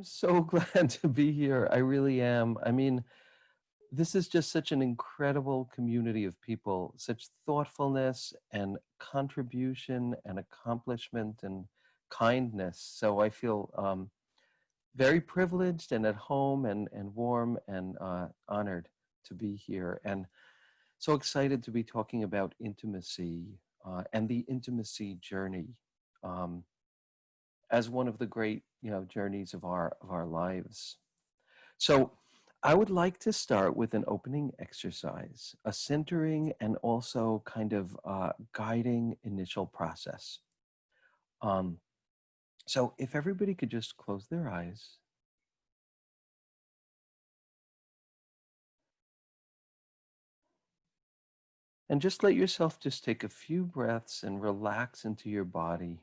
I'm so glad to be here. I really am. I mean, this is just such an incredible community of people, such thoughtfulness and contribution and accomplishment and kindness. So I feel very privileged and at home and warm and honored to be here. And so excited to be talking about intimacy and the intimacy journey. Um, as one of the great, journeys of our lives. So I would like to start with an opening exercise, a centering and also kind of guiding initial process. Um, so if everybody could just close their eyes and just let yourself just take a few breaths and relax into your body.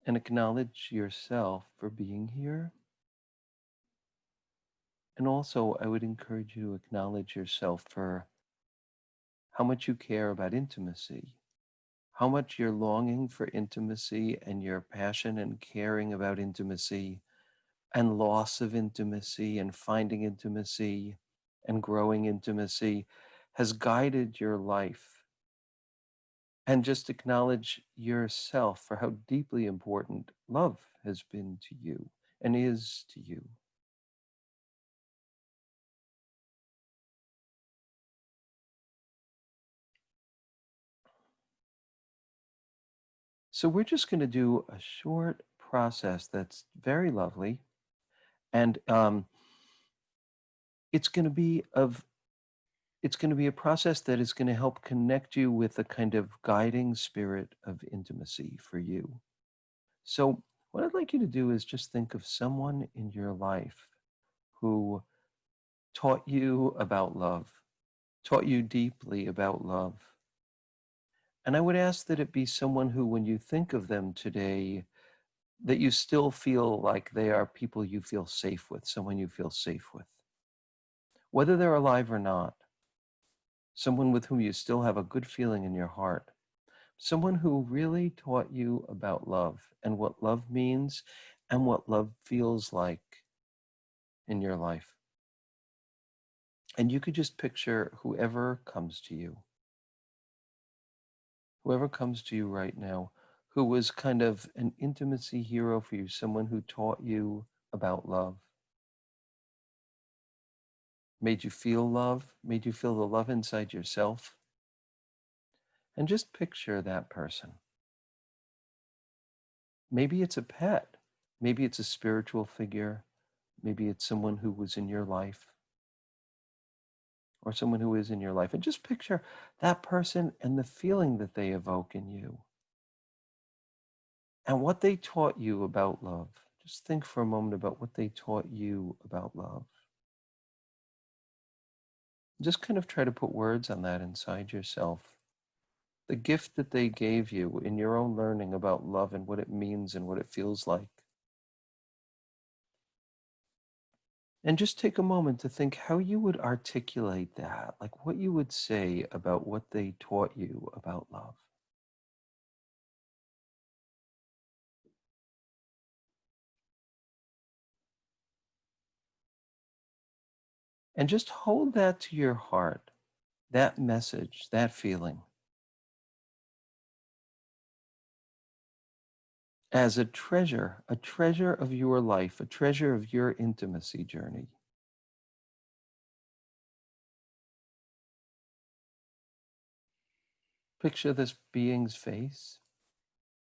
And acknowledge yourself for being here. And also, I would encourage you to acknowledge yourself for how much you care about intimacy, how much you're longing for intimacy and your passion and caring about intimacy and loss of intimacy and finding intimacy and growing intimacy has guided your life. And just acknowledge yourself for how deeply important love has been to you and is to you. So we're just going to do a short process that's very lovely. And it's going to be of it's going to be a process that is going to help connect you with a kind of guiding spirit of intimacy for you. So, what I'd like you to do is just think of someone in your life who taught you about love, taught you deeply about love. And I would ask that it be someone who, when you think of them today, that you still feel like they are people you feel safe with, someone you feel safe with, whether they're alive or not, someone with whom you still have a good feeling in your heart. Someone who really taught you about love and what love means and what love feels like in your life. And you could just picture whoever comes to you right now, who was kind of an intimacy hero for you, someone who taught you about love, made you feel love, made you feel the love inside yourself. And just picture that person. Maybe it's a pet, maybe it's a spiritual figure, maybe it's someone who was in your life or someone who is in your life. And just picture that person and the feeling that they evoke in you and what they taught you about love. Just think for a moment about what they taught you about love. Just kind of try to put words on that inside yourself. The gift that they gave you in your own learning about love and what it means and what it feels like. And just take a moment to think how you would articulate that, like what you would say about what they taught you about love. And just hold that to your heart, that message, that feeling, as a treasure of your life, a treasure of your intimacy journey. Picture this being's face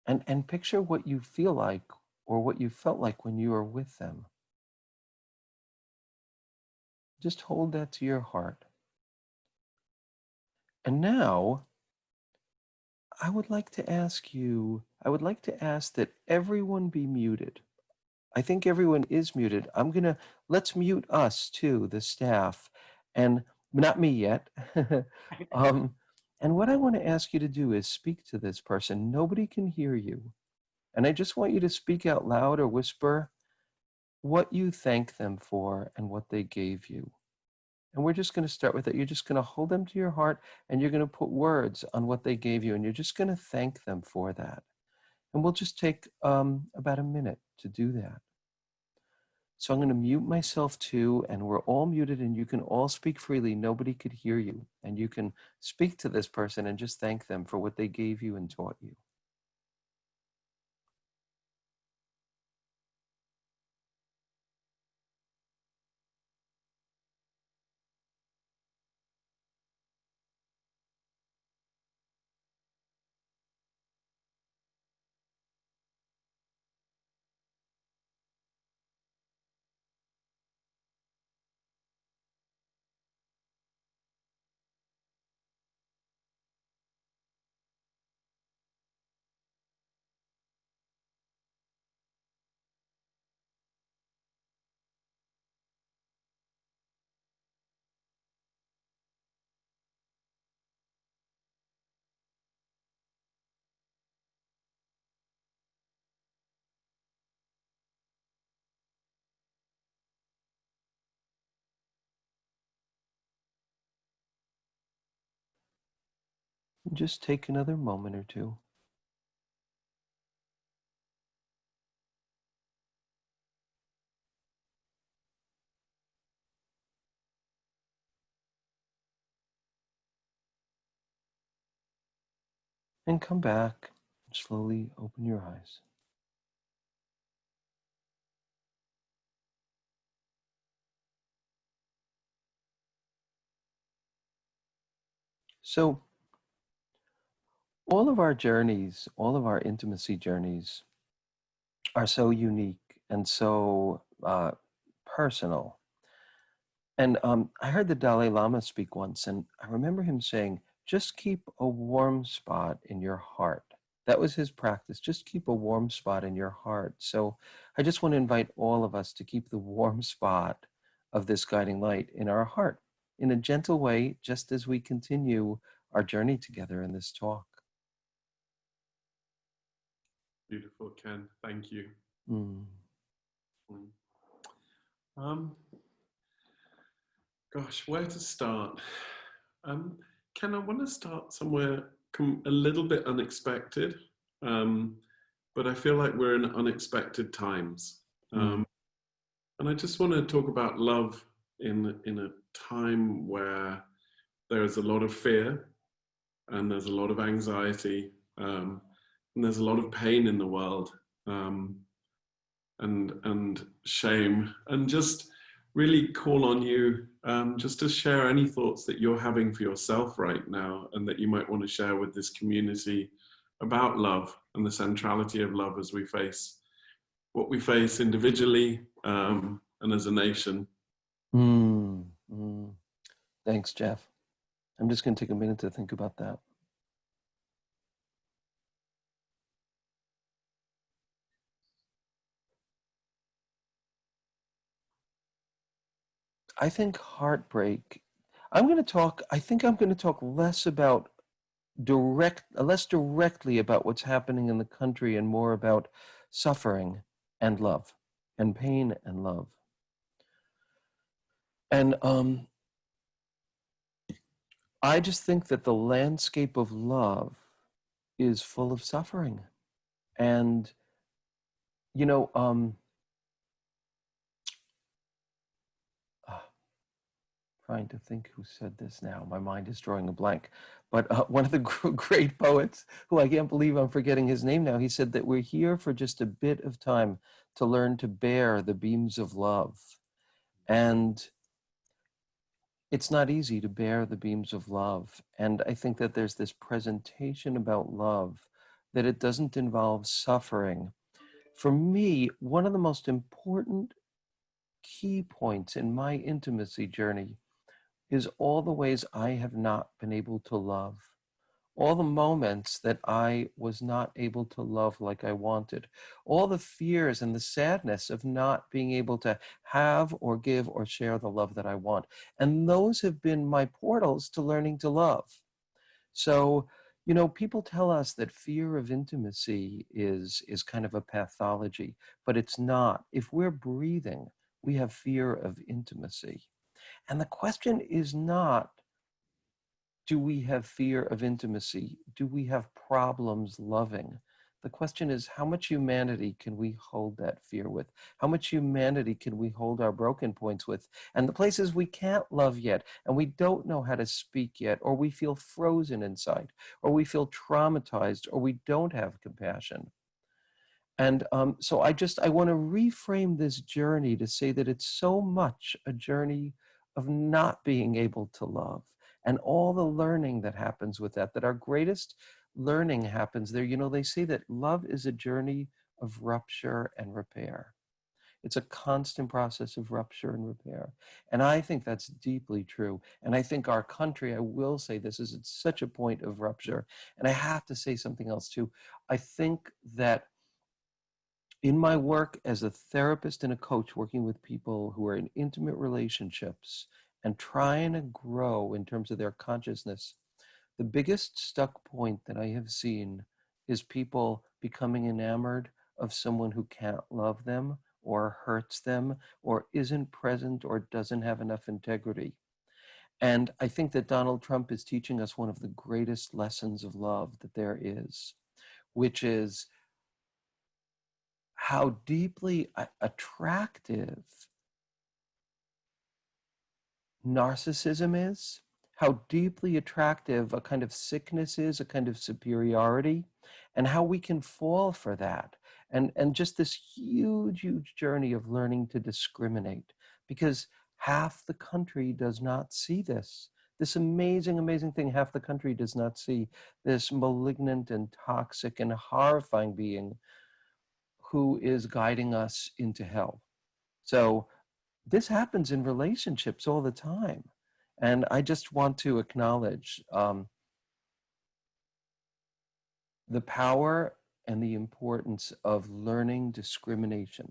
and picture what you feel like or what you felt like when you were with them. Just hold that to your heart. And now I would like to ask that everyone be muted. I think everyone is muted. Let's mute us too, the staff, and not me yet. um, and what I want to ask you to do is speak to this person. Nobody can hear you. And I just want you to speak out loud or whisper what you thank them for and what they gave you. And we're just going to start with it. You're just going to hold them to your heart and you're going to put words on what they gave you. And you're just going to thank them for that. And we'll just take about a minute to do that. So I'm going to mute myself too, and we're all muted and you can all speak freely. Nobody could hear you. And you can speak to this person and just thank them for what they gave you and taught you. And just take another moment or two. And come back. Slowly open your eyes. So all of our journeys, all of our intimacy journeys are so unique and so personal. And I heard the Dalai Lama speak once, and I remember him saying, just keep a warm spot in your heart. That was his practice. Just keep a warm spot in your heart. So I just want to invite all of us to keep the warm spot of this guiding light in our heart in a gentle way, just as we continue our journey together in this talk. Beautiful, Ken. Thank you. Mm. Gosh, where to start? Ken, I want to start somewhere a little bit unexpected, but I feel like we're in unexpected times. And I just want to talk about love in a time where there is a lot of fear and there's a lot of anxiety and there's a lot of pain in the world and shame, and just really call on you just to share any thoughts that you're having for yourself right now and that you might want to share with this community about love and the centrality of love as we face what we face individually and as a nation. Thanks, Jeff. I'm just going to take a minute to think about that. I think heartbreak, I think I'm going to talk less directly about what's happening in the country and more about suffering and love and pain and love. And I just think that the landscape of love is full of suffering. And, you know, trying to think who said this now. My mind is drawing a blank. But one of the great poets, who I can't believe I'm forgetting his name now, he said that we're here for just a bit of time to learn to bear the beams of love. And it's not easy to bear the beams of love. And I think that there's this presentation about love that it doesn't involve suffering. For me, one of the most important key points in my intimacy journey is all the ways I have not been able to love, all the moments that I was not able to love like I wanted, all the fears and the sadness of not being able to have or give or share the love that I want. And those have been my portals to learning to love. So, You know, people tell us that fear of intimacy is kind of a pathology, but it's not. If we're breathing, we have fear of intimacy. And the question is not, do we have fear of intimacy? Do we have problems loving? The question is, how much humanity can we hold that fear with? How much humanity can we hold our broken points with? And the places we can't love yet, and we don't know how to speak yet, or we feel frozen inside, or we feel traumatized, or we don't have compassion. And so I want to reframe this journey to say that it's so much a journey of not being able to love and all the learning that happens with that, that our greatest learning happens there. You know, they say that love is a journey of rupture and repair. It's a constant process of rupture and repair. And I think that's deeply true. And I think our country, I will say this, is at such a point of rupture. And I have to say something else too. I think that in my work as a therapist and a coach, working with people who are in intimate relationships and trying to grow in terms of their consciousness, the biggest stuck point that I have seen is people becoming enamored of someone who can't love them or hurts them or isn't present or doesn't have enough integrity. And I think that Donald Trump is teaching us one of the greatest lessons of love that there is, which is how deeply attractive narcissism is, how deeply attractive a kind of sickness is, a kind of superiority, and how we can fall for that. And just this huge, huge journey of learning to discriminate, because half the country does not see this. This amazing, amazing thing, half the country does not see this malignant and toxic and horrifying being who is guiding us into hell. So this happens in relationships all the time. And I just want to acknowledge the power and the importance of learning discrimination.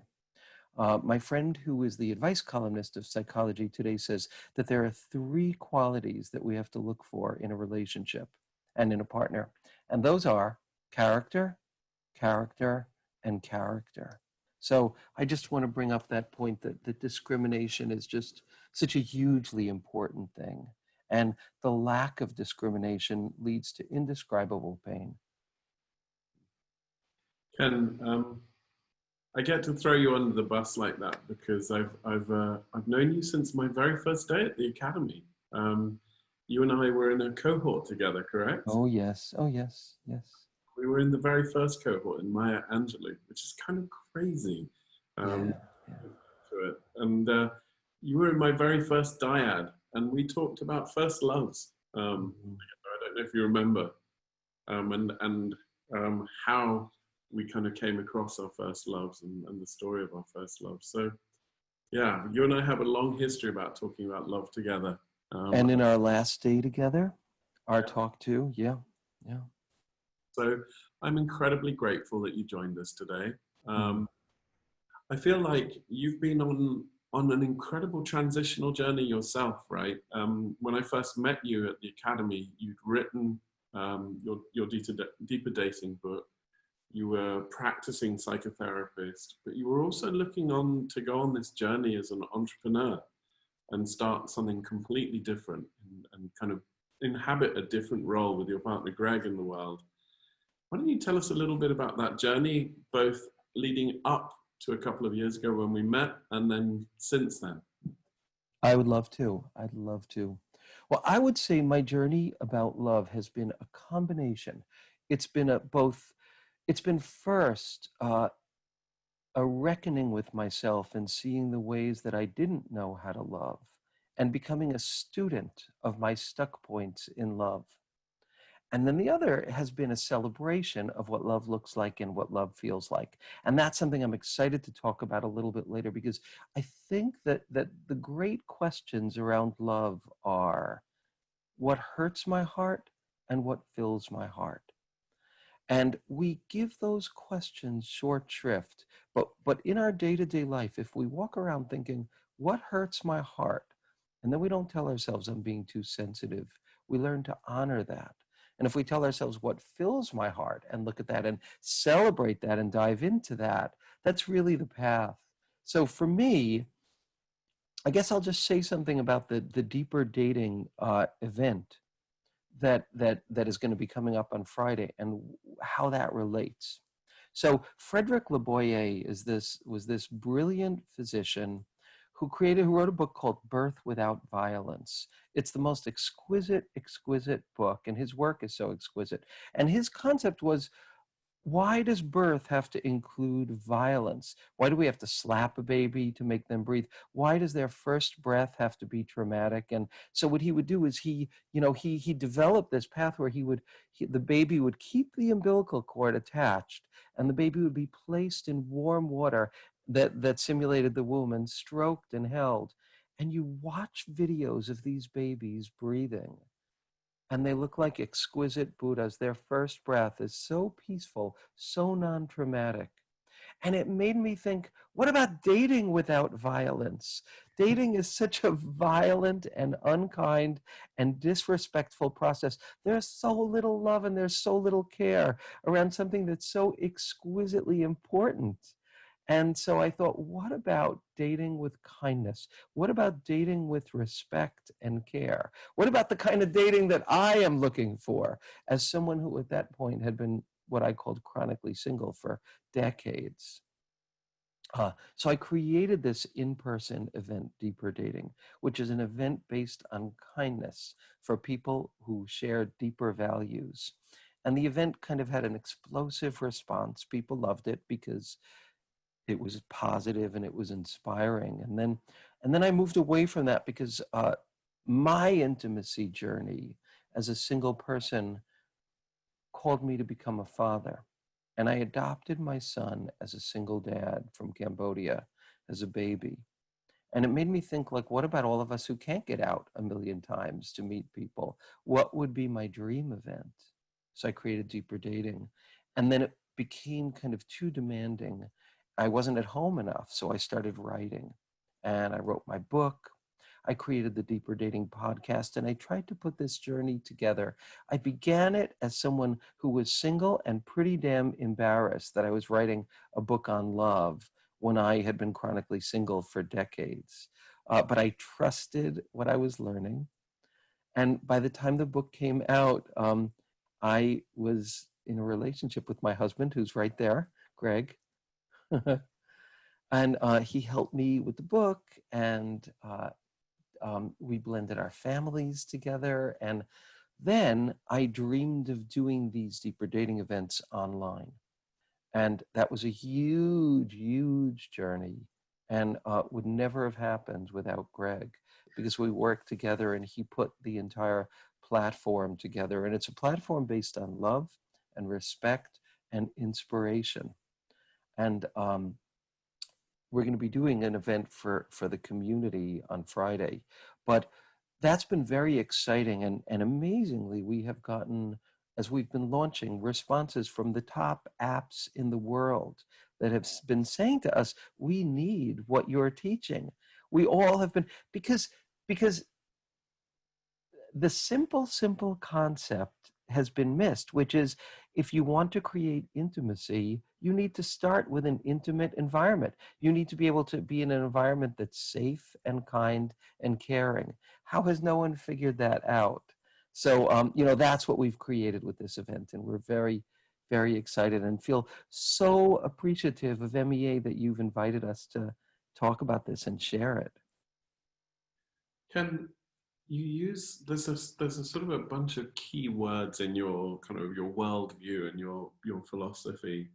My friend, who is the advice columnist of Psychology Today, says that there are three qualities that we have to look for in a relationship and in a partner. And those are character, character, and character. So I just want to bring up that point that discrimination is just such a hugely important thing. And the lack of discrimination leads to indescribable pain. Ken, I get to throw you under the bus like that because I've known you since my very first day at the academy. You and I were in a cohort together, correct? Oh, yes. Oh, yes. Yes. We were in the very first cohort in Maya Angelou, which is kind of crazy. Yeah. Um, to it. And you were in my very first dyad, and we talked about first loves. I don't know if you remember, and how we kind of came across our first loves and the story of our first love. So yeah, you and I have a long history about talking about love together. And in our last day together, our Yeah. talk too. Yeah. Yeah. So I'm incredibly grateful that you joined us today. Mm. I feel like you've been on an incredible transitional journey yourself, right? When I first met you at the academy, you'd written your deeper dating book. You were practicing psychotherapist, but you were also looking on to go on this journey as an entrepreneur and start something completely different and kind of inhabit a different role with your partner Greg in the world. Why don't you tell us a little bit about that journey, both leading up to a couple of years ago when we met and then since then? I would love to. I'd love to. Well, I would say my journey about love has been a combination. It's been it's been first a reckoning with myself and seeing the ways that I didn't know how to love and becoming a student of my stuck points in love. And then the other has been a celebration of what love looks like and what love feels like. And that's something I'm excited to talk about a little bit later, because I think that the great questions around love are what hurts my heart and what fills my heart. And we give those questions short shrift. But in our day-to-day life, if we walk around thinking, what hurts my heart? And then we don't tell ourselves I'm being too sensitive. We learn to honor that. And if we tell ourselves what fills my heart and look at that and celebrate that and dive into that, that's really the path. So for me, I guess I'll just say something about the deeper dating event that is going to be coming up on Friday and how that relates. So Frederick Laboyer was this brilliant physician who wrote a book called Birth Without Violence. It's the most exquisite book, and his work is so exquisite. And his concept was, why does birth have to include violence? Why do we have to slap a baby to make them breathe? Why does their first breath have to be traumatic? And so what he would do is he developed this path where the baby would keep the umbilical cord attached, and the baby would be placed in warm water that simulated the womb and stroked and held. And you watch videos of these babies breathing, and they look like exquisite Buddhas. Their first breath is so peaceful, so non-traumatic. And it made me think, what about dating without violence? Dating is such a violent and unkind and disrespectful process. There's so little love and there's so little care around something that's so exquisitely important. And so I thought, what about dating with kindness? What about dating with respect and care? What about the kind of dating that I am looking for as someone who at that point had been what I called chronically single for decades? So I created this in-person event, Deeper Dating, which is an event based on kindness for people who share deeper values. And the event kind of had an explosive response. People loved it because it was positive and it was inspiring. And then I moved away from that because my intimacy journey as a single person called me to become a father. And I adopted my son as a single dad from Cambodia as a baby. And it made me think, like, what about all of us who can't get out a million times to meet people? What would be my dream event? So I created Deeper Dating. And then it became kind of too demanding. I wasn't at home enough, so I started writing. And I wrote my book. I created the Deeper Dating podcast, and I tried to put this journey together. I began it as someone who was single and pretty damn embarrassed that I was writing a book on love when I had been chronically single for decades. But I trusted what I was learning. And by the time the book came out, I was in a relationship with my husband, who's right there, Greg. And he helped me with the book, and we blended our families together. And then I dreamed of doing these Deeper Dating events online. And that was a huge journey, and would never have happened without Greg, because we worked together and he put the entire platform together. And it's a platform based on love and respect and inspiration. And we're going to be doing an event for the community on Friday. But that's been very exciting. And amazingly, we have gotten, as we've been launching, responses from the top apps in the world that have been saying to us, we need what you're teaching. We all have been, because the simple concept has been missed, which is, if you want to create intimacy, you need to start with an intimate environment. You need to be able to be in an environment that's safe and kind and caring. How has no one figured that out? So, that's what we've created with this event. And we're very excited and feel so appreciative of MEA that you've invited us to talk about this and share it. Can you use there's a sort of a bunch of key words in your kind of your worldview and your philosophy.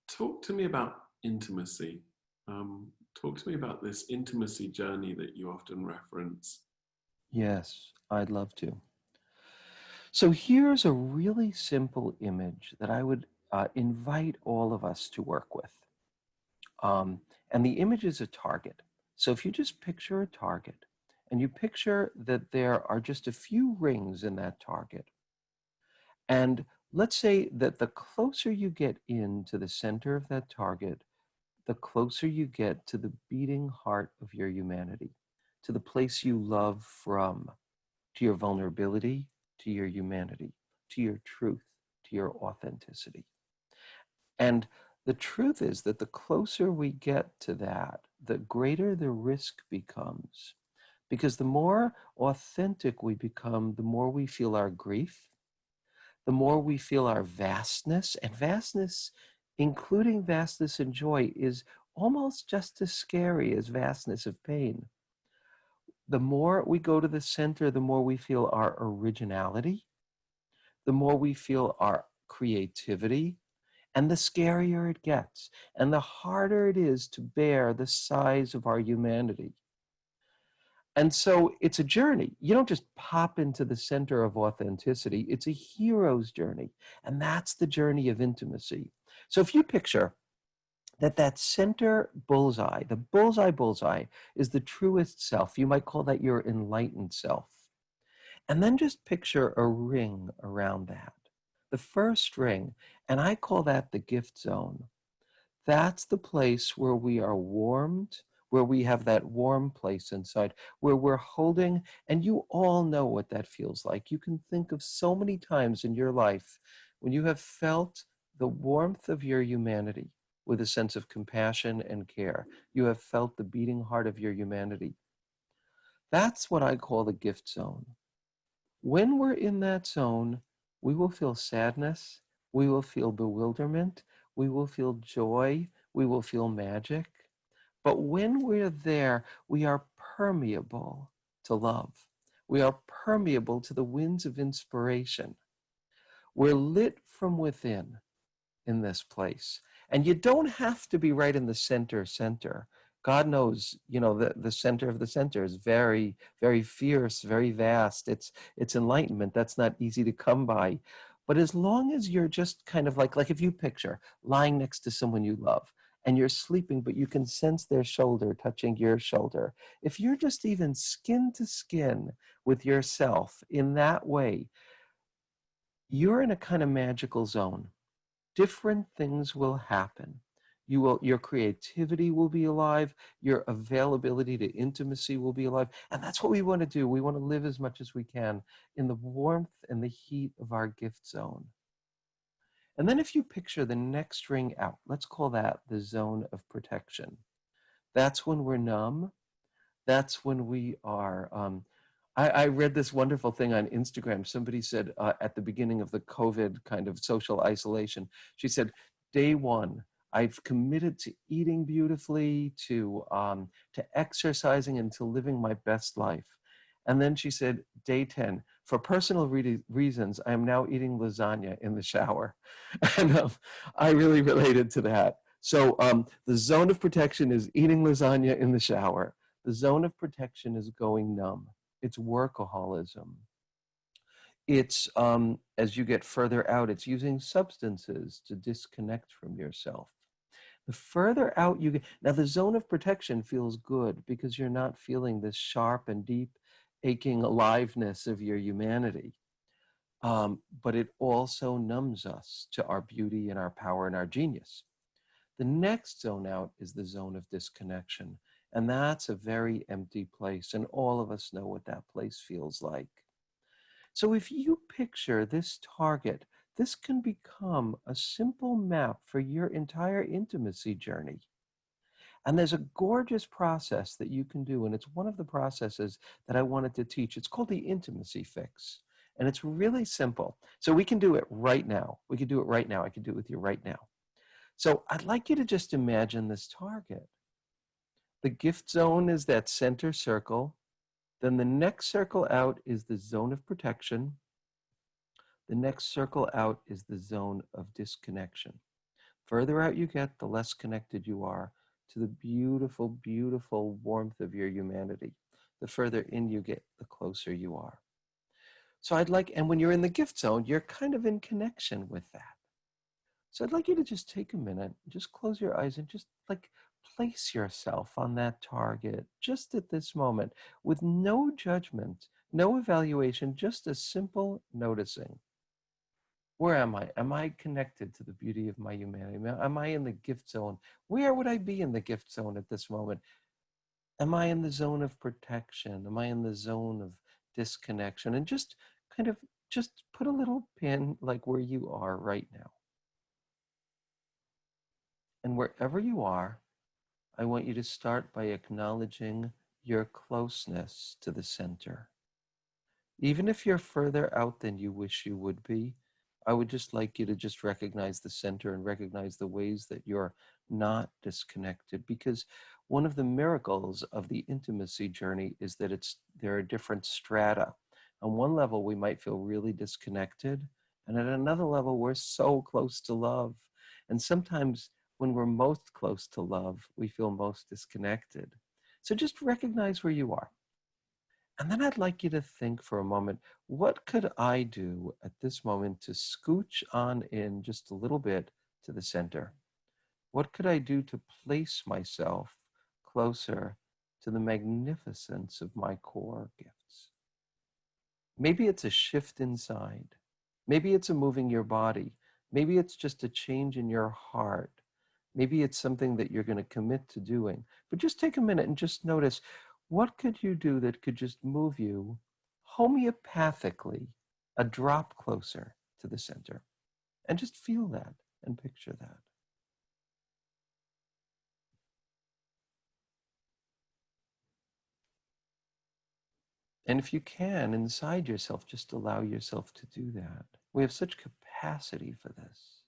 Talk to me about intimacy. Talk to me about this intimacy journey that you often reference. Yes, I'd love to. So here's a really simple image that I would invite all of us to work with. And the image is a target. So if you just picture a target, and you picture that there are just a few rings in that target, and let's say that the closer you get into the center of that target, the closer you get to the beating heart of your humanity, to the place you love from, to your vulnerability, to your humanity, to your truth, to your authenticity. And the truth is that the closer we get to that, the greater the risk becomes. Because the more authentic we become, the more we feel our grief, the more we feel our vastness. And vastness, including vastness and joy, is almost just as scary as vastness of pain. The more we go to the center, the more we feel our originality, the more we feel our creativity, and the scarier it gets, and the harder it is to bear the size of our humanity. And so it's a journey. You don't just pop into the center of authenticity. It's a hero's journey. And that's the journey of intimacy. So if you picture that center bullseye, the bullseye is the truest self. You might call that your enlightened self. And then just picture a ring around that, the first ring. And I call that the gift zone. That's the place where we are warmed, where we have that warm place inside, where we're holding, and you all know what that feels like. You can think of so many times in your life when you have felt the warmth of your humanity with a sense of compassion and care. You have felt the beating heart of your humanity. That's what I call the gift zone. When we're in that zone, we will feel sadness, we will feel bewilderment, we will feel joy, we will feel magic. But when we're there, we are permeable to love. We are permeable to the winds of inspiration. We're lit from within in this place. And you don't have to be right in the center. God knows, the center of the center is very, very fierce, very vast. It's enlightenment. That's not easy to come by. But as long as you're just kind of like if you picture lying next to someone you love and you're sleeping, but you can sense their shoulder touching your shoulder. If you're just even skin to skin with yourself in that way, you're in a kind of magical zone. Different things will happen. Your creativity will be alive, your availability to intimacy will be alive. And that's what we want to do. We want to live as much as we can in the warmth and the heat of our gift zone. And then if you picture the next ring out, let's call that the zone of protection. That's when we're numb. That's when we are I read this wonderful thing on Instagram. Somebody said at the beginning of the COVID kind of social isolation, she said, day one, I've committed to eating beautifully, to exercising, and to living my best life. And then she said, day 10, for personal reasons, I am now eating lasagna in the shower. And I really related to that. So the zone of protection is eating lasagna in the shower. The zone of protection is going numb. It's workaholism. It's, as you get further out, it's using substances to disconnect from yourself. The further out you get, now the zone of protection feels good because you're not feeling this sharp and deep aching aliveness of your humanity. But it also numbs us to our beauty and our power and our genius. The next zone out is the zone of disconnection. And that's a very empty place. And all of us know what that place feels like. So if you picture this target, this can become a simple map for your entire intimacy journey. And there's a gorgeous process that you can do. And it's one of the processes that I wanted to teach. It's called the intimacy fix. And it's really simple. So we can do it right now. We can do it right now. I can do it with you right now. So I'd like you to just imagine this target. The gift zone is that center circle. Then the next circle out is the zone of protection. The next circle out is the zone of disconnection. Further out you get, the less connected you are to the beautiful, beautiful warmth of your humanity. The further in you get, the closer you are. So and when you're in the gift zone, you're kind of in connection with that. So I'd like you to just take a minute, just close your eyes and just place yourself on that target just at this moment with no judgment, no evaluation, just a simple noticing. Where am I? Am I connected to the beauty of my humanity? Am I in the gift zone? Where would I be in the gift zone at this moment? Am I in the zone of protection? Am I in the zone of disconnection? And just kind of just put a little pin like where you are right now. And wherever you are, I want you to start by acknowledging your closeness to the center. Even if you're further out than you wish you would be, I would just like you to just recognize the center and recognize the ways that you're not disconnected. Because one of the miracles of the intimacy journey is that there are different strata. On one level, we might feel really disconnected, and at another level, we're so close to love. And sometimes when we're most close to love, we feel most disconnected. So just recognize where you are. And then I'd like you to think for a moment, what could I do at this moment to scooch on in just a little bit to the center? What could I do to place myself closer to the magnificence of my core gifts? Maybe it's a shift inside. Maybe it's a moving your body. Maybe it's just a change in your heart. Maybe it's something that you're going to commit to doing. But just take a minute and just notice, what could you do that could just move you homeopathically a drop closer to the center? And just feel that and picture that. And if you can, inside yourself, just allow yourself to do that. We have such capacity for this.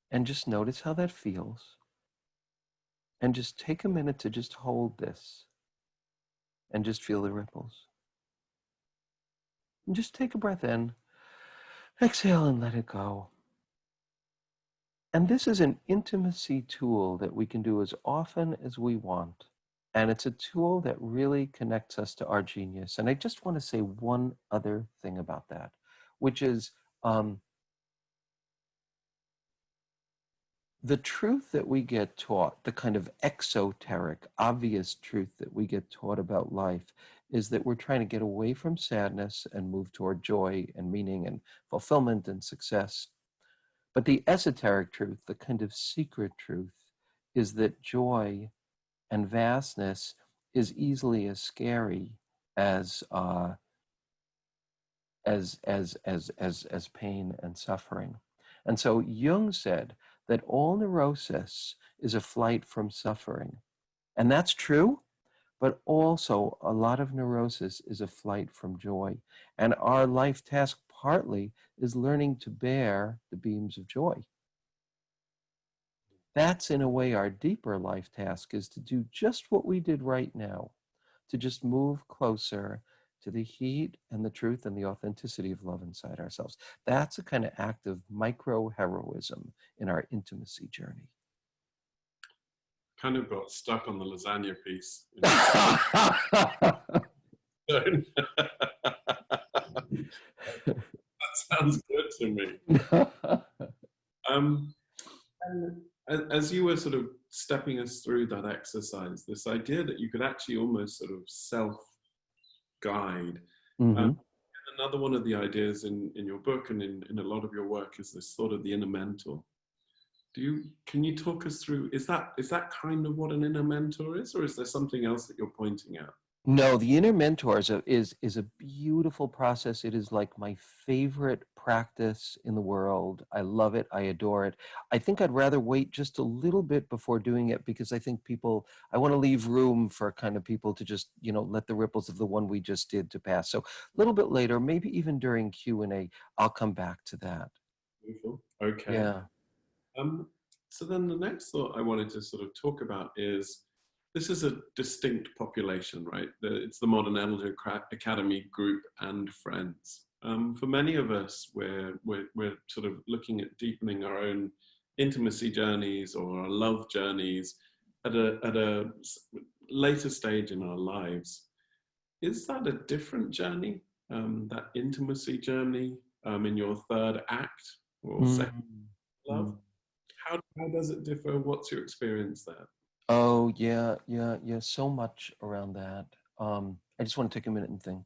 And just notice how that feels. And just take a minute to just hold this and just feel the ripples. And just take a breath in, exhale, and let it go. And this is an intimacy tool that we can do as often as we want. And it's a tool that really connects us to our genius. And I just want to say one other thing about that, which is the truth that we get taught, the kind of exoteric, obvious truth that we get taught about life, is that we're trying to get away from sadness and move toward joy and meaning and fulfillment and success. But the esoteric truth, the kind of secret truth, is that joy and vastness is easily as scary as pain and suffering. And so Jung said that all neurosis is a flight from suffering. And that's true, but also a lot of neurosis is a flight from joy. And our life task partly is learning to bear the beams of joy. That's in a way our deeper life task, is to do just what we did right now, to just move closer to the heat and the truth and the authenticity of love inside ourselves. That's a kind of act of micro heroism in our intimacy journey. Kind of got stuck on the lasagna piece. That sounds good to me. As you were sort of stepping us through that exercise, this idea that you could actually almost sort of self-guide. Mm-hmm. Another one of the ideas in your book and in a lot of your work is this sort of the inner mentor. Can you talk us through, is that kind of what an inner mentor is, or is there something else that you're pointing at? No, the inner mentor is a beautiful process. It is like my favorite practice in the world. I love it. I adore it. I think I'd rather wait just a little bit before doing it, because I think I want to leave room for kind of people to just, let the ripples of the one we just did to pass. So a little bit later, maybe even during Q&A, I'll come back to that. Beautiful. Okay. Yeah. So then the next thought I wanted to sort of talk about is, this is a distinct population, right? It's the Modern Elder Academy group and friends. For many of us, we're sort of looking at deepening our own intimacy journeys or our love journeys at a later stage in our lives. Is that a different journey, that intimacy journey, in your third act or second love? How does it differ? What's your experience there? Oh, yeah, so much around that. I just want to take a minute and think.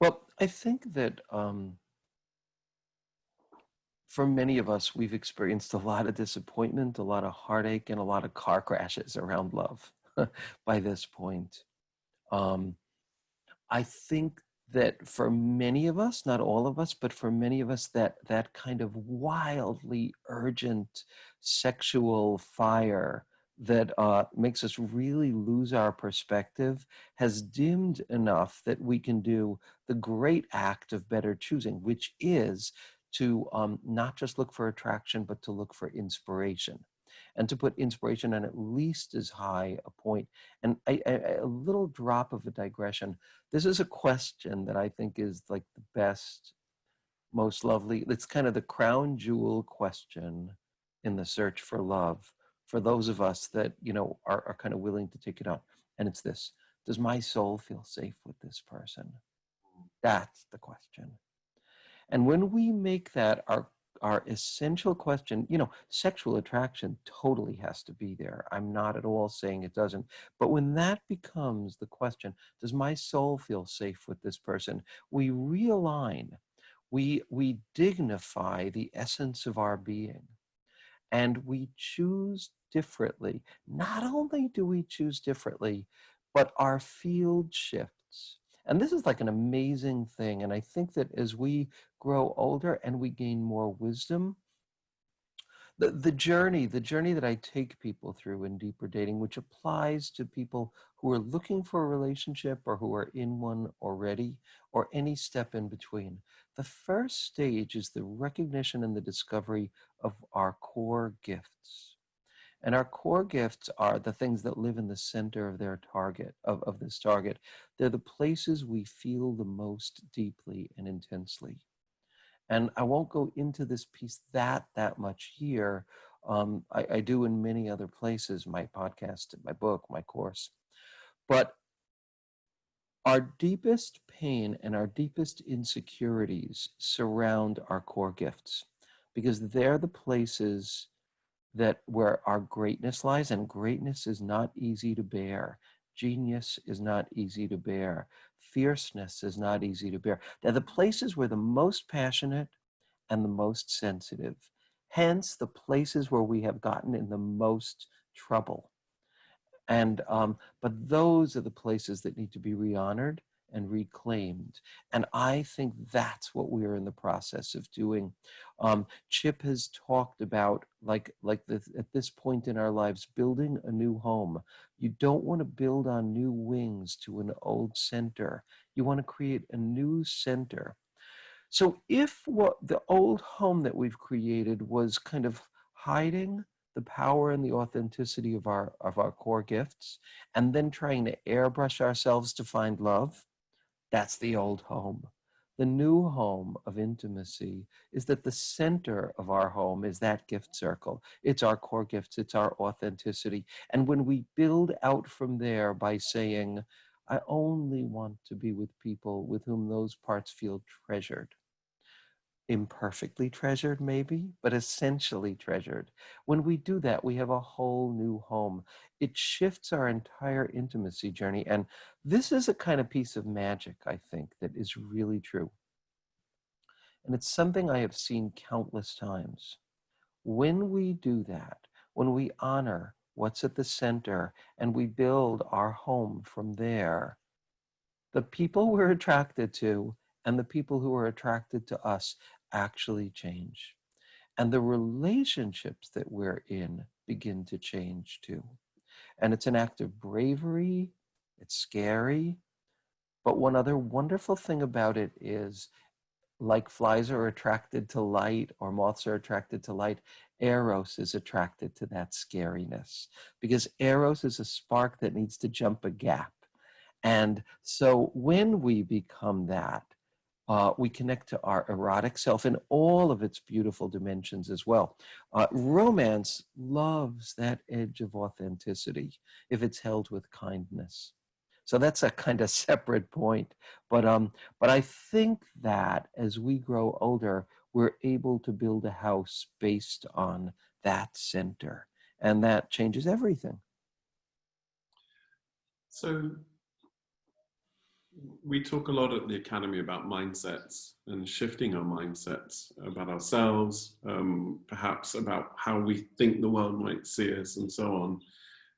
Well, I think that for many of us, we've experienced a lot of disappointment, a lot of heartache, and a lot of car crashes around love by this point. Um, I think that for many of us, not all of us, but for many of us, that kind of wildly urgent sexual fire that makes us really lose our perspective has dimmed enough that we can do the great act of better choosing, which is to not just look for attraction, but to look for inspiration. And to put inspiration on at least as high a point. And a little drop of a digression, this is a question that I think is like the best, most lovely. It's kind of the crown jewel question in the search for love for those of us that, are kind of willing to take it on. And it's this: does my soul feel safe with this person? That's the question. And when we make that our essential question, sexual attraction totally has to be there. I'm not at all saying it doesn't. But when that becomes the question, does my soul feel safe with this person? We realign, we dignify the essence of our being, and we choose differently. Not only do we choose differently, but our field shifts. And this is like an amazing thing. And I think that as we grow older and we gain more wisdom, the journey that I take people through in deeper dating, which applies to people who are looking for a relationship or who are in one already, or any step in between. The first stage is the recognition and the discovery of our core gifts. And our core gifts are the things that live in the center of their target, of this target. They're the places we feel the most deeply and intensely. And I won't go into this piece that much here. I do in many other places, my podcast, my book, my course. But our deepest pain and our deepest insecurities surround our core gifts, because they're the places that where our greatness lies, and greatness is not easy to bear. Genius is not easy to bear. Fierceness is not easy to bear. They're the places where the most passionate and the most sensitive. Hence, the places where we have gotten in the most trouble. And but those are the places that need to be rehonored and reclaimed. And I think that's what we're in the process of doing. Chip has talked about, like this, at this point in our lives, building a new home. You don't want to build on new wings to an old center. You want to create a new center. So if what the old home that we've created was kind of hiding the power and the authenticity of our core gifts, and then trying to airbrush ourselves to find love, that's the old home. The new home of intimacy is that the center of our home is that gift circle. It's our core gifts, it's our authenticity. And when we build out from there by saying, I only want to be with people with whom those parts feel treasured, imperfectly treasured maybe, but essentially treasured. When we do that, we have a whole new home. It shifts our entire intimacy journey. And this is a kind of piece of magic, I think, that is really true. And it's something I have seen countless times. When we do that, when we honor what's at the center and we build our home from there, the people we're attracted to and the people who are attracted to us actually change. And the relationships that we're in begin to change too. And it's an act of bravery, it's scary. But one other wonderful thing about it is, like flies are attracted to light or moths are attracted to light, Eros is attracted to that scariness, because Eros is a spark that needs to jump a gap. And so when we become that, we connect to our erotic self in all of its beautiful dimensions as well. Romance loves that edge of authenticity if it's held with kindness. So that's a kind of separate point. But I think that as we grow older, we're able to build a house based on that center, and that changes everything. So we talk a lot at the Academy about mindsets and shifting our mindsets about ourselves, perhaps about how we think the world might see us, and so on.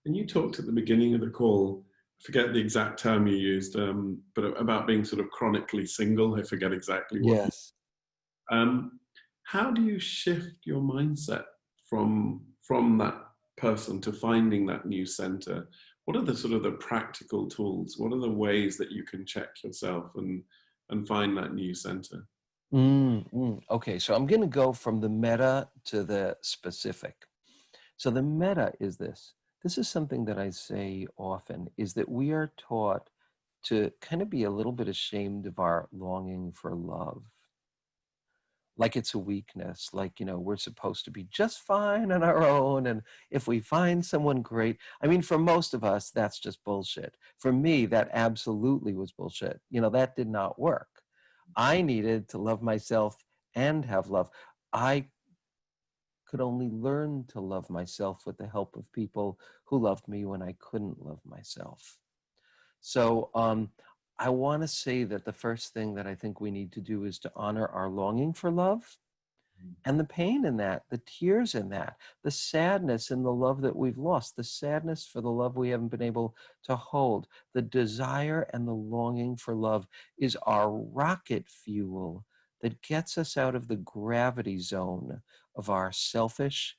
And you talked at the beginning of the call, I forget the exact term you used, but about being sort of chronically single. I forget exactly what. Yes. Um, how do you shift your mindset from that person to finding that new center? What are the sort of the practical tools? What are the ways that you can check yourself and find that new center? Okay, so I'm going to go from the meta to the specific. So the meta is this. This is something that I say often, is that we are taught to kind of be a little bit ashamed of our longing for love. Like it's a weakness, like, we're supposed to be just fine on our own. And if we find someone great, I mean, for most of us, that's just bullshit. For me, that absolutely was bullshit. That did not work. I needed to love myself and have love. I could only learn to love myself with the help of people who loved me when I couldn't love myself. So I want to say that the first thing that I think we need to do is to honor our longing for love and the pain in that, the tears in that, the sadness in the love that we've lost, the sadness for the love we haven't been able to hold. The desire and the longing for love is our rocket fuel that gets us out of the gravity zone of our selfish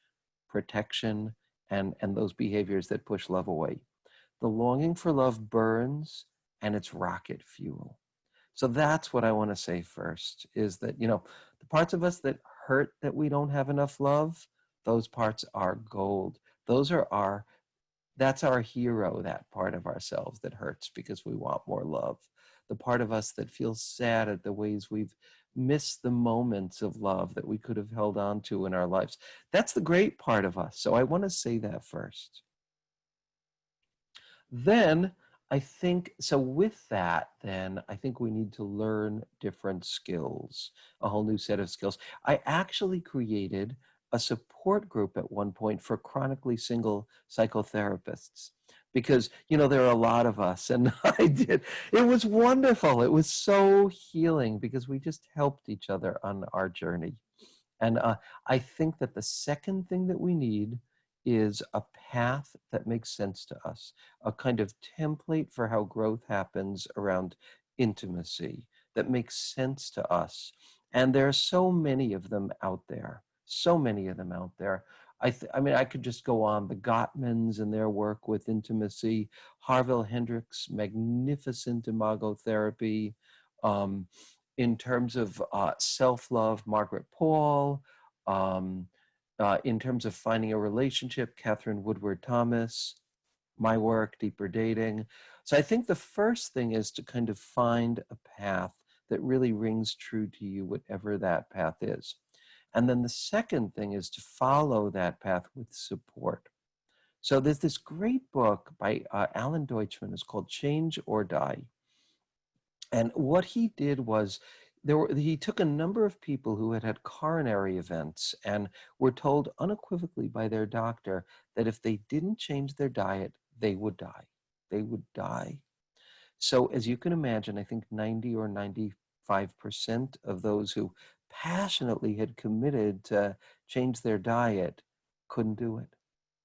protection and those behaviors that push love away. The longing for love burns and it's rocket fuel. So that's what I want to say first is that, the parts of us that hurt that we don't have enough love, those parts are gold. Those are that's our hero, that part of ourselves that hurts because we want more love. The part of us that feels sad at the ways we've missed the moments of love that we could have held on to in our lives. That's the great part of us. So I want to say that first. Then I think, so with that, then I think we need to learn different skills, a whole new set of skills. I actually created a support group at one point for chronically single psychotherapists because, there are a lot of us and it was wonderful. It was so healing because we just helped each other on our journey. And I think that the second thing that we need is a path that makes sense to us, a kind of template for how growth happens around intimacy that makes sense to us. And there are so many of them out there, so many of them out there. I mean, I could just go on. The Gottmans and their work with intimacy, Harville Hendricks' magnificent imago therapy. In terms of self-love, Margaret Paul. Um, in terms of finding a relationship, Catherine Woodward Thomas, my work, Deeper Dating. So I think the first thing is to kind of find a path that really rings true to you, whatever that path is. And then the second thing is to follow that path with support. So there's this great book by Alan Deutschman. It's called Change or Die. And what he did was he took a number of people who had coronary events and were told unequivocally by their doctor that if they didn't change their diet, they would die. They would die. So as you can imagine, I think 90 or 95% of those who passionately had committed to change their diet couldn't do it.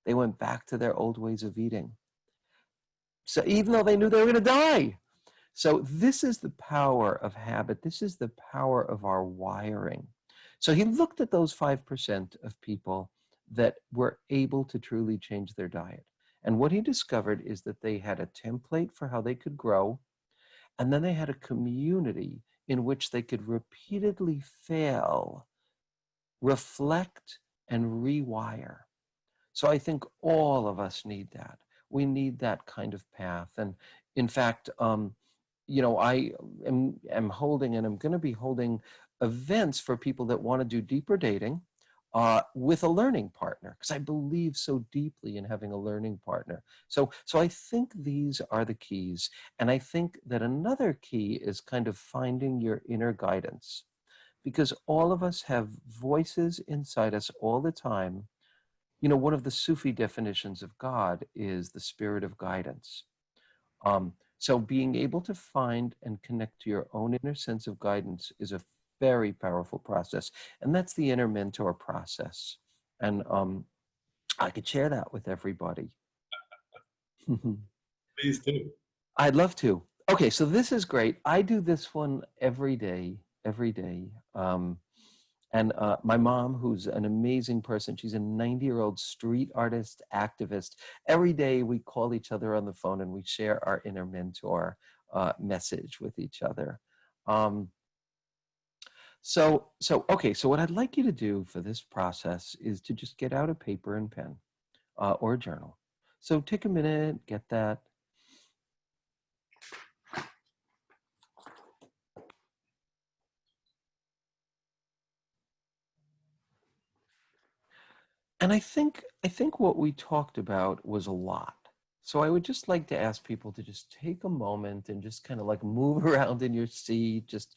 They went back to their old ways of eating. So even though they knew they were going to die. So this is the power of habit. This is the power of our wiring. So he looked at those 5% of people that were able to truly change their diet. And what he discovered is that they had a template for how they could grow. And then they had a community in which they could repeatedly fail, reflect, and rewire. So I think all of us need that. We need that kind of path. And in fact, I am holding and I'm going to be holding events for people that want to do deeper dating with a learning partner, because I believe so deeply in having a learning partner. So I think these are the keys. And I think that another key is kind of finding your inner guidance, because all of us have voices inside us all the time. One of the Sufi definitions of God is the spirit of guidance. So being able to find and connect to your own inner sense of guidance is a very powerful process. And that's the inner mentor process. And I could share that with everybody. Please do. I'd love to. Okay, so this is great. I do this one every day, every day. And my mom, who's an amazing person, she's a 90-year-old street artist, activist. Every day we call each other on the phone and we share our inner mentor message with each other. Um, okay, so what I'd like you to do for this process is to just get out a paper and pen or a journal. So take a minute, get that. And I think what we talked about was a lot. So I would just like to ask people to just take a moment and just kind of like move around in your seat, just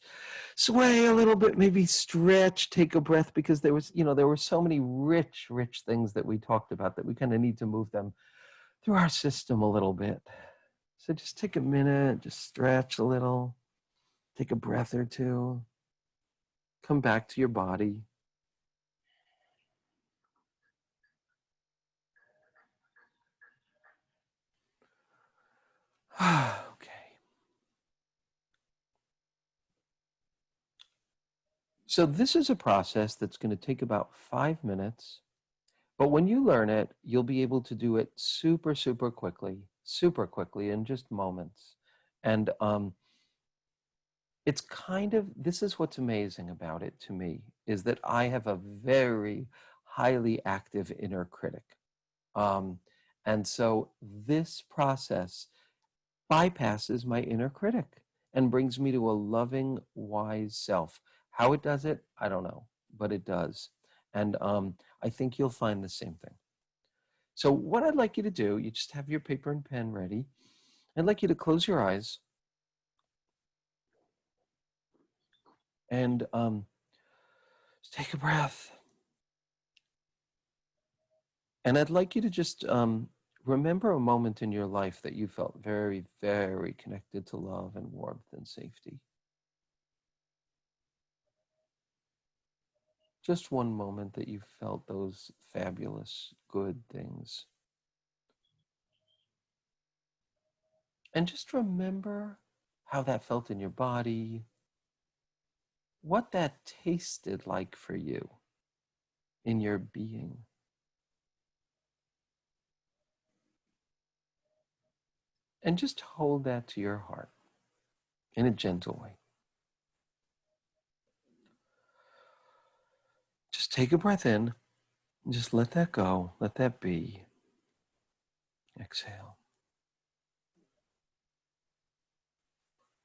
sway a little bit, maybe stretch, take a breath, because there were so many rich, rich things that we talked about that we kind of need to move them through our system a little bit. So just take a minute, just stretch a little, take a breath or two, come back to your body. Okay. So this is a process that's going to take about 5 minutes. But when you learn it, you'll be able to do it super, super quickly in just moments. And it's kind of, this is what's amazing about it to me, is that I have a very highly active inner critic. Um, and so this process bypasses my inner critic and brings me to a loving, wise self. How it does it, I don't know, but it does. And I think you'll find the same thing. So what I'd like you to do, you just have your paper and pen ready. I'd like you to close your eyes and just take a breath. And I'd like you to just remember a moment in your life that you felt very, very connected to love and warmth and safety. Just one moment that you felt those fabulous, good things. And just remember how that felt in your body, what that tasted like for you in your being. And just hold that to your heart in a gentle way. Just take a breath in and just let that go. Let that be. Exhale.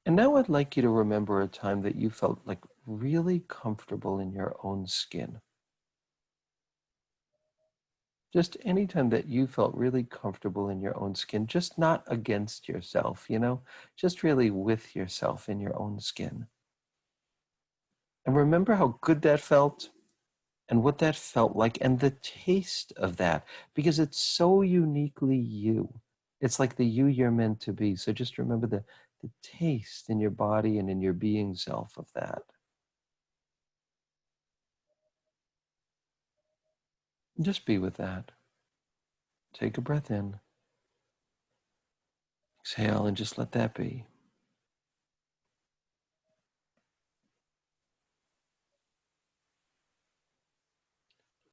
And now I'd like you to remember a time that you felt like really comfortable in your own skin. Just any time that you felt really comfortable in your own skin, just not against yourself, just really with yourself in your own skin. And remember how good that felt and what that felt like and the taste of that, because it's so uniquely you. It's like the you you're meant to be. So just remember the taste in your body and in your being self of that. Just be with that. Take a breath in, exhale, and just let that be.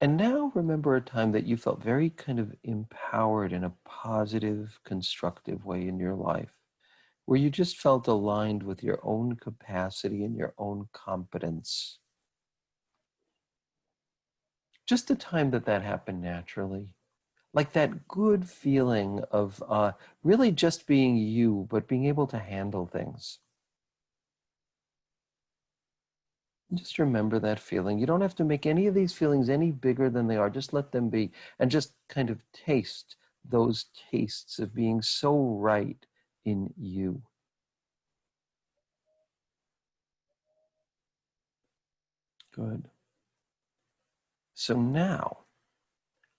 And now remember a time that you felt very kind of empowered in a positive, constructive way in your life, where you just felt aligned with your own capacity and your own competence. Just a time that happened naturally. Like that good feeling of really just being you, but being able to handle things. Just remember that feeling. You don't have to make any of these feelings any bigger than they are. Just let them be and just kind of taste those tastes of being so right in you. Good. So now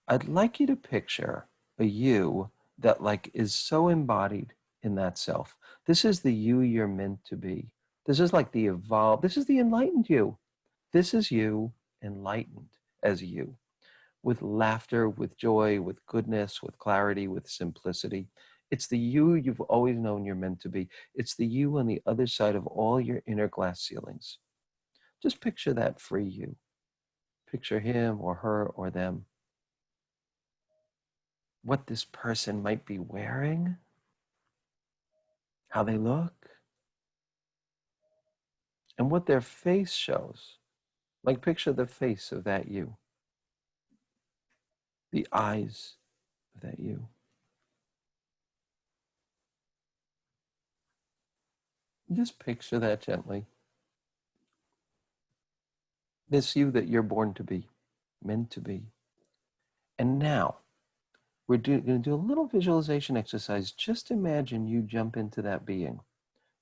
I'd like you to picture a you that like is so embodied in that self. This is the you you're meant to be. This is like the evolved, this is the enlightened you. This is you enlightened as you, with laughter, with joy, with goodness, with clarity, with simplicity. It's the you you've always known you're meant to be. It's the you on the other side of all your inner glass ceilings. Just picture that free you. Picture him or her or them. What this person might be wearing, how they look, and what their face shows. Like picture the face of that you, the eyes of that you. Just picture that gently. This you that you're born to be, meant to be. And now we're going to do a little visualization exercise. Just imagine you jump into that being.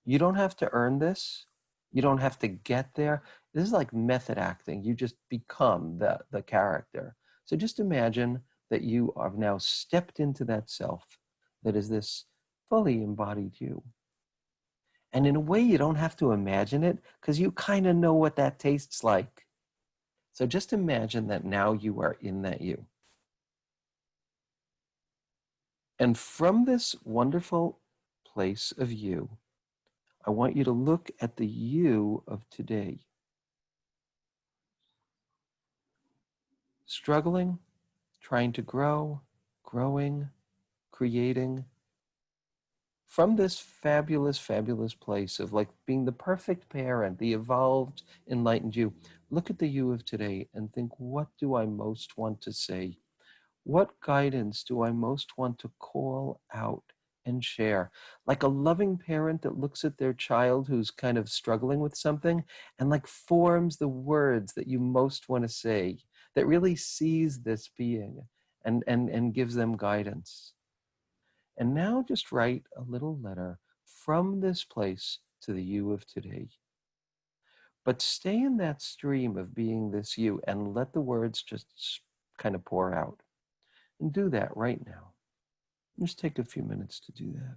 You don't have to earn this. You don't have to get there. This is like method acting. You just become the character. So just imagine that you have now stepped into that self that is this fully embodied you. And in a way, you don't have to imagine it because you kind of know what that tastes like. So just imagine that now you are in that you. And from this wonderful place of you, I want you to look at the you of today. Struggling, trying to grow, growing, creating. From this fabulous, fabulous place of like being the perfect parent, the evolved, enlightened you, look at the you of today and think, what do I most want to say? What guidance do I most want to call out and share? Like a loving parent that looks at their child who's kind of struggling with something and like forms the words that you most want to say, that really sees this being and gives them guidance. And now just write a little letter from this place to the you of today. But stay in that stream of being this you and let the words just kind of pour out. And do that right now. Just take a few minutes to do that.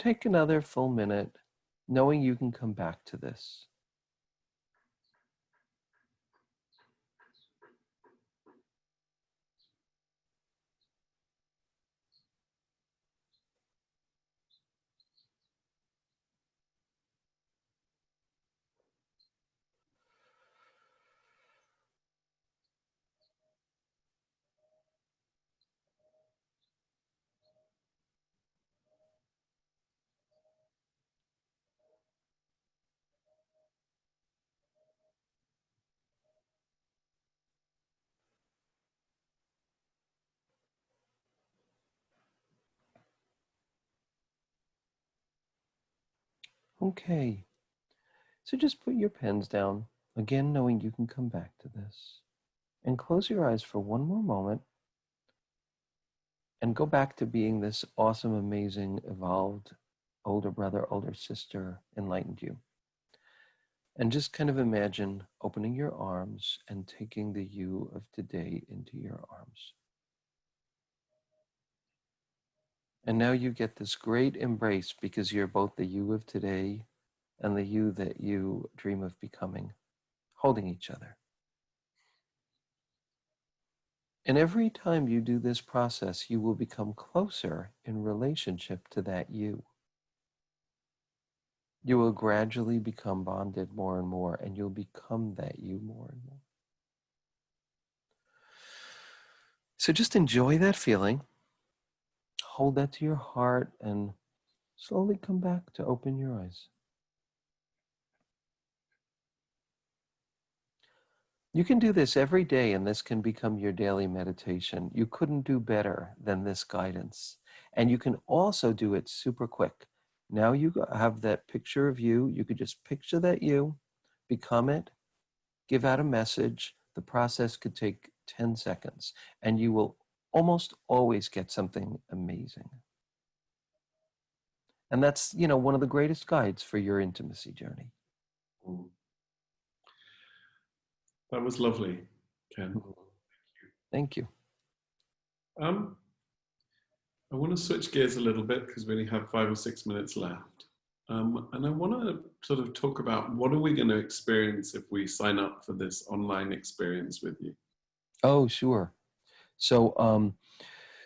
Take another full minute, knowing you can come back to this. Okay, so just put your pens down, again knowing you can come back to this. And close your eyes for one more moment and go back to being this awesome, amazing, evolved older brother, older sister, enlightened you. And just kind of imagine opening your arms and taking the you of today into your arms. And now you get this great embrace because you're both the you of today and the you that you dream of becoming, holding each other. And every time you do this process, you will become closer in relationship to that you. You will gradually become bonded more and more, and you'll become that you more and more. So just enjoy that feeling. hold that to your heart and slowly come back to open your eyes. You can do this every day, and this can become your daily meditation. You couldn't do better than this guidance. And you can also do it super quick. Now you have that picture of you. You could just picture that you, become it, give out a message. The process could take 10 seconds, and you will almost always get something amazing. And that's, one of the greatest guides for your intimacy journey. Mm. That was lovely, Ken. Thank you. I want to switch gears a little bit because we only have 5 or 6 minutes left. And I want to sort of talk about what are we going to experience if we sign up for this online experience with you? Oh, sure. So,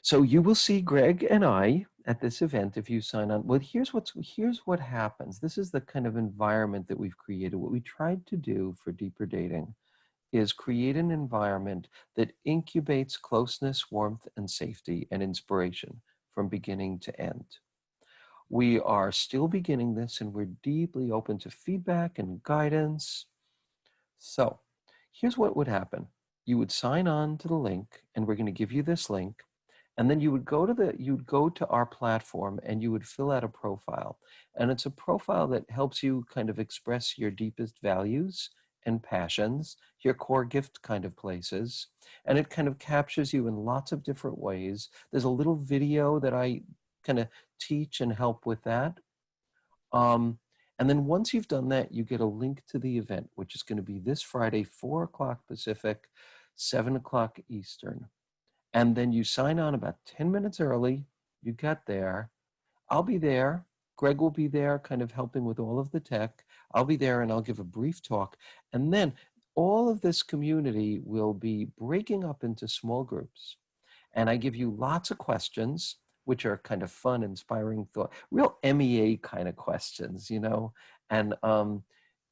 so you will see Greg and I at this event if you sign on. Well, here's what happens. This is the kind of environment that we've created. What we tried to do for Deeper Dating is create an environment that incubates closeness, warmth, and safety and inspiration from beginning to end. We are still beginning this, and we're deeply open to feedback and guidance. So here's what would happen. You would sign on to the link, and we're going to give you this link. And then you'd go to our platform and you would fill out a profile. And it's a profile that helps you kind of express your deepest values and passions, your core gift kind of places. And it kind of captures you in lots of different ways. There's a little video that I kind of teach and help with that. And then once you've done that, you get a link to the event, which is going to be this Friday, 4 o'clock Pacific, 7 o'clock Eastern. And then you sign on about 10 minutes early. You get there. I'll be there. Greg will be there kind of helping with all of the tech. I'll be there and I'll give a brief talk. And then all of this community will be breaking up into small groups. And I give you lots of questions, which are kind of fun, inspiring thought, real MEA kind of questions, and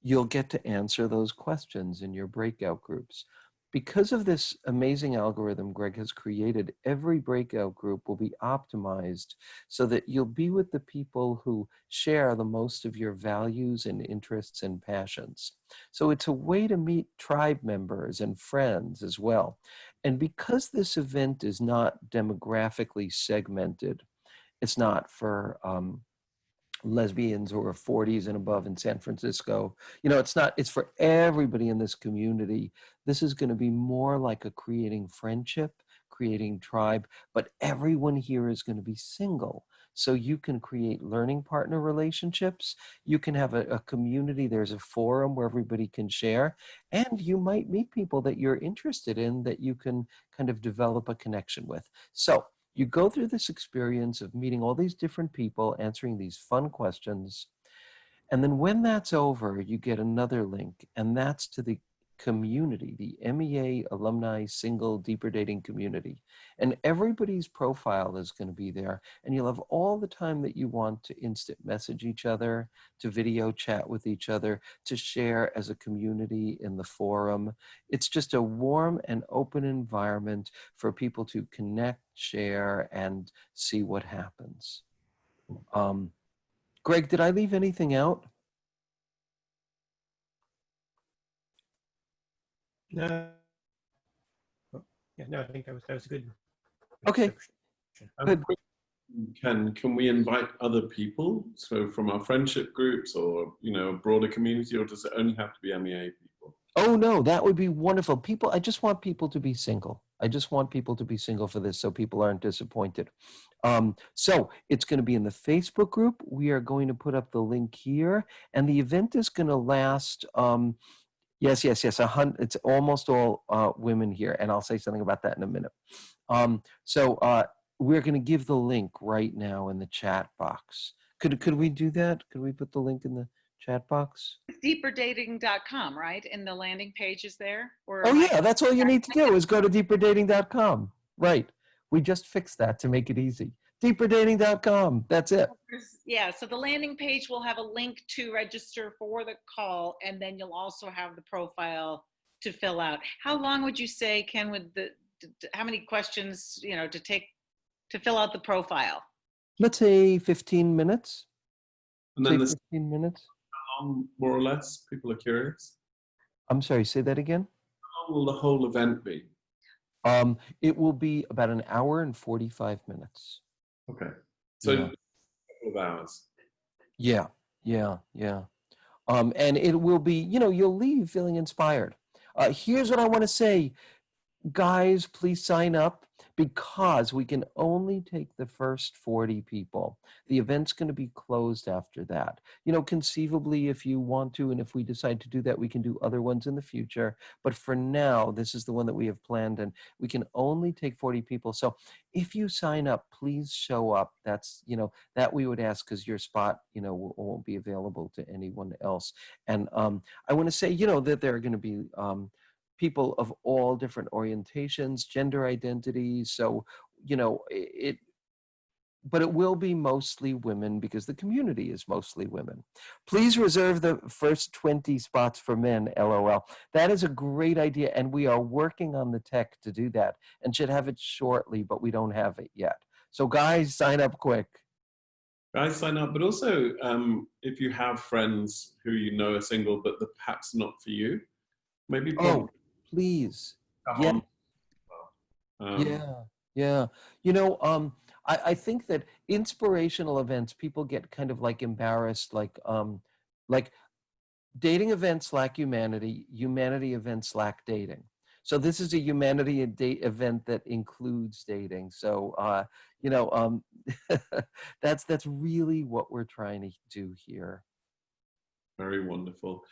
you'll get to answer those questions in your breakout groups. Because of this amazing algorithm Greg has created, every breakout group will be optimized so that you'll be with the people who share the most of your values and interests and passions. So it's a way to meet tribe members and friends as well. And because this event is not demographically segmented, it's not for lesbians or 40s and above in San Francisco. It's for everybody in this community. This is going to be more like a creating friendship, creating tribe, but everyone here is going to be single. So you can create learning partner relationships. You can have a community. There's a forum where everybody can share. And you might meet people that you're interested in that you can kind of develop a connection with. So you go through this experience of meeting all these different people, answering these fun questions. And then when that's over, you get another link, and that's to the community, the MEA alumni single deeper dating community. And everybody's profile is going to be there, and you'll have all the time that you want to instant message each other, to video chat with each other, to share as a community in the forum. It's just a warm and open environment for people to connect, share, and see what happens. Greg, did I leave anything out? No. Yeah, no, I think that was a good. Okay, good. Can we invite other people? So from our friendship groups or, a broader community, or does it only have to be MEA people? Oh, no, that would be wonderful. I just want people to be single. I just want people to be single for this so people aren't disappointed. So it's going to be in the Facebook group. We are going to put up the link here, and the event is going to last, yes. It's almost all women here, and I'll say something about that in a minute. So we're going to give the link right now in the chat box. Could we do that? Could we put the link in the chat box? Deeperdating.com, right? And the landing page is there? Or oh yeah, that's all you need to do is go to deeperdating.com. Right. We just fixed that to make it easy. Deeperdating.com. That's it. Yeah, so the landing page will have a link to register for the call, and then you'll also have the profile to fill out. How long would you say, Ken, how many questions, to fill out the profile? Let's say 15 minutes. And Say then the 15 minutes. song, more or less, people are curious. I'm sorry, say that again. How long will the whole event be? It will be about an hour and 45 minutes. Okay. So Yeah. a couple of hours. Yeah, yeah, yeah. And it will be, you'll leave feeling inspired. Here's what I want to say. Guys, please sign up because we can only take the first 40 people. The event's going to be closed after that. Conceivably, if you want to, and if we decide to do that, we can do other ones in the future. But for now, this is the one that we have planned, and we can only take 40 people. So if you sign up, please show up. That's, that we would ask because your spot, won't be available to anyone else. And I want to say, that there are going to be people of all different orientations, gender identities. So, but it will be mostly women because the community is mostly women. Please reserve the first 20 spots for men, LOL. That is a great idea. And we are working on the tech to do that and should have it shortly, but we don't have it yet. So guys, sign up quick. Guys, sign up. But also, if you have friends who are single, but perhaps not for you, maybe Oh, please. come Yeah. on. Yeah. I think that inspirational events, people get kind of like embarrassed, like dating events lack humanity, humanity events lack dating. So this is a humanity event that includes dating. So, that's really what we're trying to do here. Very wonderful.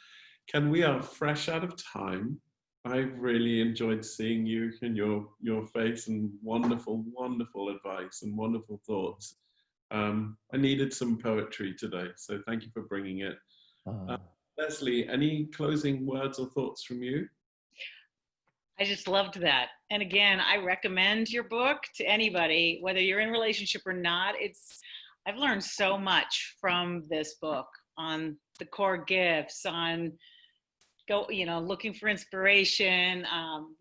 Ken, we are fresh out of time. I've really enjoyed seeing you and your face, and wonderful, wonderful advice and wonderful thoughts. I needed some poetry today, so thank you for bringing it. Leslie, any closing words or thoughts from you? I just loved that. And again, I recommend your book to anybody, whether you're in a relationship or not. I've learned so much from this book on the core gifts, on looking for inspiration.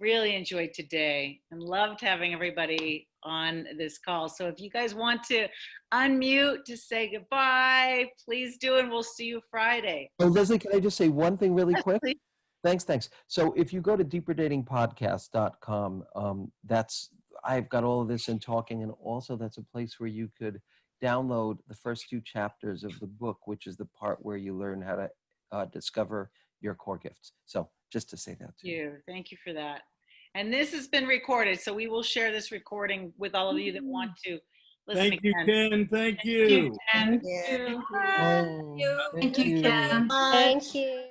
Really enjoyed today and loved having everybody on this call. So if you guys want to unmute to say goodbye, please do, and we'll see you Friday. Oh, Leslie, can I just say one thing really quick? Thanks. So if you go to deeperdatingpodcast.com, I've got all of this in talking, and also that's a place where you could download the first 2 chapters of the book, which is the part where you learn how to discover your core gifts. So just to say that to you. Thank you for that. And this has been recorded, so we will share this recording with all of you that want to listen Thank you, again. Ken. Thank you. Thank you. Oh, Thank you, Ken. Bye. Thank you.